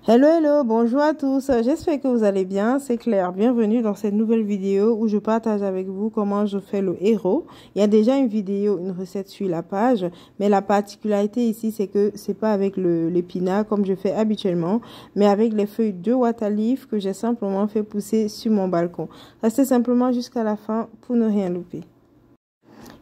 Hello, hello, bonjour à tous. J'espère que vous allez bien. C'est Claire. Bienvenue dans cette nouvelle vidéo où je partage avec vous comment je fais le héros. Il y a déjà une vidéo, une recette sur la page, mais la particularité ici, c'est que c'est pas avec l'épinard comme je fais habituellement, mais avec les feuilles de water leaf que j'ai simplement fait pousser sur mon balcon. Restez simplement jusqu'à la fin pour ne rien louper.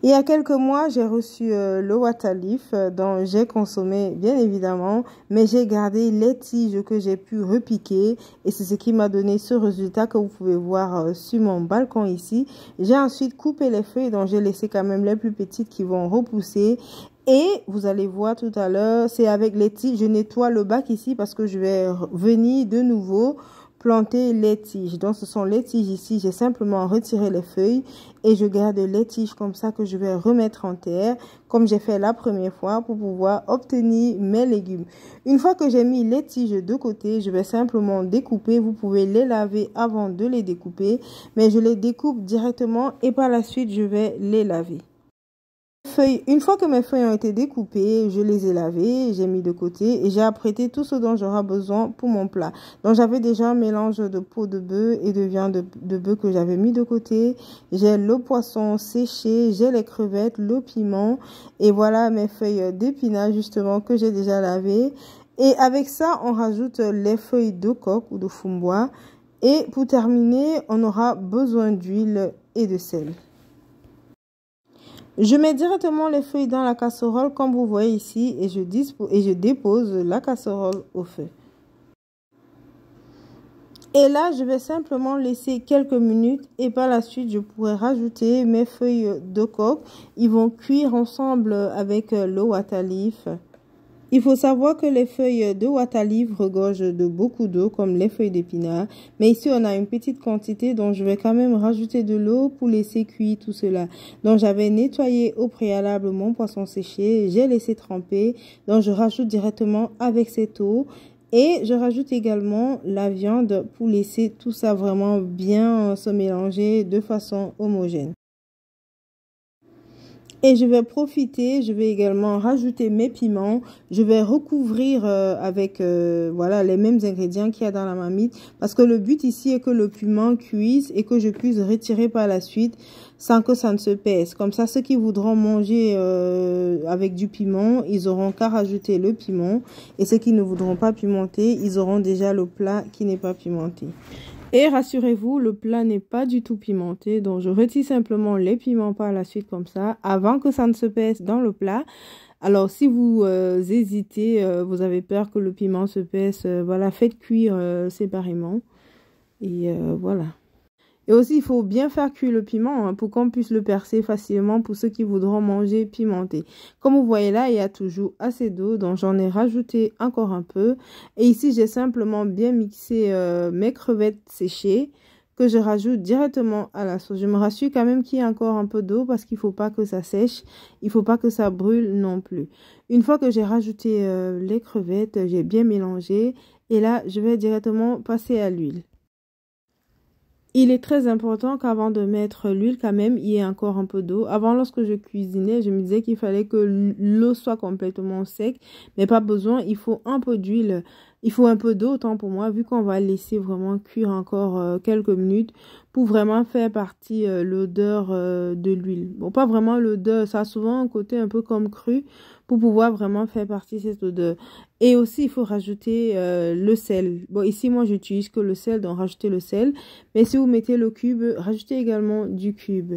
Il y a quelques mois, j'ai reçu le water leaf dont j'ai consommé bien évidemment, mais j'ai gardé les tiges que j'ai pu repiquer et c'est ce qui m'a donné ce résultat que vous pouvez voir sur mon balcon ici. J'ai ensuite coupé les feuilles dont j'ai laissé quand même les plus petites qui vont repousser. Et vous allez voir tout à l'heure, c'est avec les tiges, je nettoie le bac ici parce que je vais venir de nouveau planter les tiges. Donc ce sont les tiges ici, j'ai simplement retiré les feuilles et je garde les tiges comme ça que je vais remettre en terre comme j'ai fait la première fois pour pouvoir obtenir mes légumes. Une fois que j'ai mis les tiges de côté, je vais simplement découper. Vous pouvez les laver avant de les découper, mais je les découpe directement et par la suite je vais les laver. Une fois que mes feuilles ont été découpées, je les ai lavées, j'ai mis de côté et j'ai apprêté tout ce dont j'aurai besoin pour mon plat. Donc j'avais déjà un mélange de peau de bœuf et de viande de bœuf que j'avais mis de côté. J'ai le poisson séché, j'ai les crevettes, le piment et voilà mes feuilles d'épinards justement que j'ai déjà lavées. Et avec ça, on rajoute les feuilles de coque ou de fumbois. Et pour terminer, on aura besoin d'huile et de sel. Je mets directement les feuilles dans la casserole comme vous voyez ici et je dépose la casserole au feu. Et là, je vais simplement laisser quelques minutes et par la suite, je pourrai rajouter mes feuilles de coque. Ils vont cuire ensemble avec le water leaf. Il faut savoir que les feuilles de water leaf regorgent de beaucoup d'eau comme les feuilles d'épinard. Mais ici, on a une petite quantité donc je vais quand même rajouter de l'eau pour laisser cuire tout cela. Donc, j'avais nettoyé au préalable mon poisson séché. J'ai laissé tremper. Donc, je rajoute directement avec cette eau. Et je rajoute également la viande pour laisser tout ça vraiment bien se mélanger de façon homogène. Et je vais profiter, je vais également rajouter mes piments. Je vais recouvrir avec voilà les mêmes ingrédients qu'il y a dans la marmite. Parce que le but ici est que le piment cuise et que je puisse retirer par la suite sans que ça ne se pèse. Comme ça, ceux qui voudront manger avec du piment, ils auront qu'à rajouter le piment. Et ceux qui ne voudront pas pimenter, ils auront déjà le plat qui n'est pas pimenté. Et rassurez-vous, le plat n'est pas du tout pimenté. Donc, je retire simplement les piments par la suite comme ça, avant que ça ne se pèse dans le plat. Alors, si vous hésitez, vous avez peur que le piment se pèse, voilà, faites cuire séparément. Et voilà. Et aussi, il faut bien faire cuire le piment pour qu'on puisse le percer facilement pour ceux qui voudront manger pimenté. Comme vous voyez là, il y a toujours assez d'eau, donc j'en ai rajouté encore un peu. Et ici, j'ai simplement bien mixé mes crevettes séchées que je rajoute directement à la sauce. Je me rassure quand même qu'il y a encore un peu d'eau parce qu'il ne faut pas que ça sèche, il ne faut pas que ça brûle non plus. Une fois que j'ai rajouté les crevettes, j'ai bien mélangé et là, je vais directement passer à l'huile. Il est très important qu'avant de mettre l'huile, quand même, il y ait encore un peu d'eau. Avant, lorsque je cuisinais, je me disais qu'il fallait que l'eau soit complètement sec. Mais pas besoin, il faut un peu d'huile. Il faut un peu d'eau, autant pour moi, vu qu'on va laisser vraiment cuire encore quelques minutes pour vraiment faire partie l'odeur de l'huile. Bon, pas vraiment l'odeur, ça a souvent un côté un peu comme cru pour pouvoir vraiment faire partie de cette odeur. Et aussi, il faut rajouter le sel. Bon, ici, moi, j'utilise que le sel, donc rajoutez le sel. Mais si vous mettez le cube, rajoutez également du cube.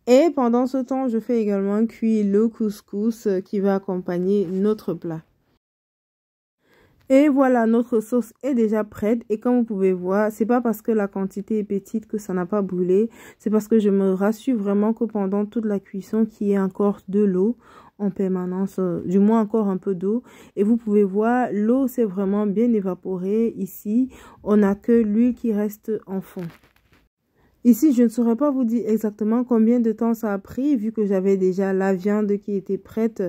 Et pendant ce temps, je fais également cuire le couscous qui va accompagner notre plat. Et voilà, notre sauce est déjà prête. Et comme vous pouvez voir, c'est pas parce que la quantité est petite que ça n'a pas brûlé. C'est parce que je me rassure vraiment que pendant toute la cuisson, qu'il y ait encore de l'eau en permanence, du moins encore un peu d'eau. Et vous pouvez voir, l'eau s'est vraiment bien évaporée ici. On n'a que l'huile qui reste en fond. Ici, je ne saurais pas vous dire exactement combien de temps ça a pris, vu que j'avais déjà la viande qui était prête.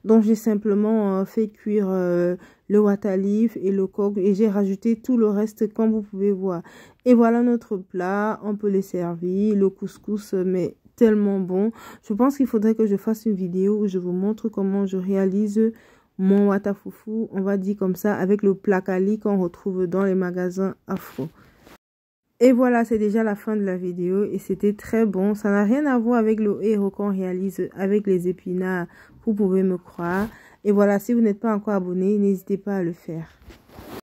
Donc, j'ai simplement fait cuire le water leaf et le coq et j'ai rajouté tout le reste comme vous pouvez voir. Et voilà notre plat, on peut le servir. Le couscous, mais tellement bon. Je pense qu'il faudrait que je fasse une vidéo où je vous montre comment je réalise mon watafoufou, on va dire comme ça, avec le placali qu'on retrouve dans les magasins afro. Et voilà, c'est déjà la fin de la vidéo et c'était très bon. Ça n'a rien à voir avec le héros qu'on réalise avec les épinards, vous pouvez me croire. Et voilà, si vous n'êtes pas encore abonné, n'hésitez pas à le faire.